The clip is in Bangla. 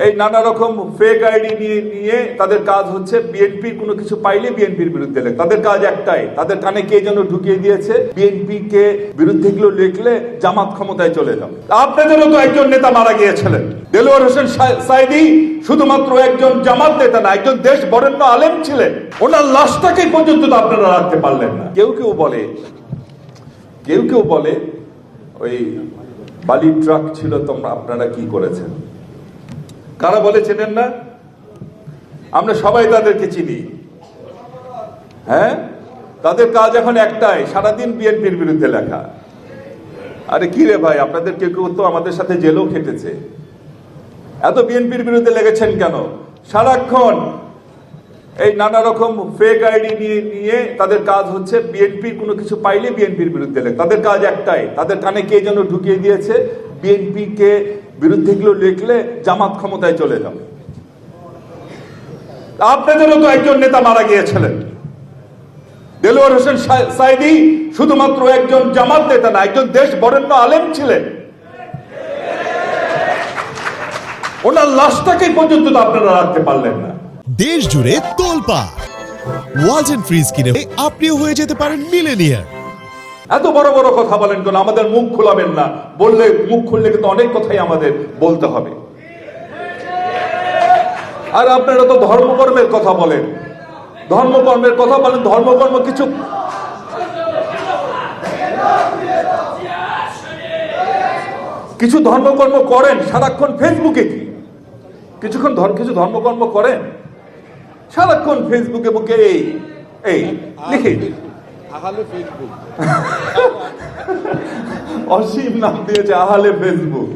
এই নানা রকম ফেক আইডি নিয়ে তাদের কাজ হচ্ছে বিএনপির কোনো কিছু পাইলে বিএনপির বিরুদ্ধে লেখা। তাদের কাজ একটাই, তাদের কানে কে যেন ঢুকিয়ে দিয়েছে বিএনপি কে বিরুদ্ধে গুলো লিখলে জামাত ক্ষমতায় চলে যাবে। আপনাদেরও তো একজন নেতা মারা গিয়েছিলেন, দেলোয়ার হোসেন সাঈদী শুধুমাত্র একজন জামাত নেতা না, একজন দেশ বরেণ্য আলেম ছিলেন। ওনার লাশটাকে পর্যন্ত তো আপনারা রাখতে পারলেন না। কেউ কেউ বলে ওই বালির ট্রাক ছিল, তোমরা আপনারা কি করেছেন? কারা বলে চেনেন না? আমরা সবাই তাদেরকে চিনি। হ্যাঁ, তাদের কাজ এখন একটাই, সারাদিন বিএনপির বিরুদ্ধে লেখা। আরে কি রে ভাই, আপনাদের কেউ কেউ তো আমাদের সাথে জেলও খেটেছে। এত বিএনপির বিরুদ্ধে লেগেছেন কেন? সারাক্ষণ এই নানা রকম ফেক আইডি নিয়ে তাদের কাজ হচ্ছে বিএনপির কোনো কিছু পাইলে বিএনপির বিরুদ্ধে লেখা। তাদের কাজ একটাই, তাদের কানে কে যেন ঢুকিয়ে দিয়েছে বিএনপি কে বিরুদ্ধে গুলো লিখলে জামাত ক্ষমতায় চলে যাবে। আপনাদেরও তো একজন নেতা মারা গিয়েছিলেন, দেলোয়ার হোসেন সাঈদী শুধুমাত্র একজন জামাত নেতা না, একজন দেশ বরেণ্য আলেম ছিলেন। ওনার লাশটাকে পর্যন্ত তো আপনারা রাখতে পারলেন না। দেশ জুড়ে তোলপাড় ওয়ালটন ফ্রিজ কিনে আপনিও হয়ে যেতে পারেন মিলেনিয়ার। এত বড় বড় কথা বলেন কেন? আমাদের মুখ খোলাবেন না, বললে মুখ খুললে কিন্তু অনেক কথাই আমাদের বলতে হবে। আর আপনারা তো ধর্মকর্মের কথা বলেন, ধর্মকর্ম কিছু ধর্মকর্ম করেন সারাক্ষণ ফেসবুকে। কিছু ধর্মকর্ম করেন সারাক্ষণ ফেসবুকে বুকে এই লিখে অসীম নাম দিয়েছে আহালে ফেসবুক।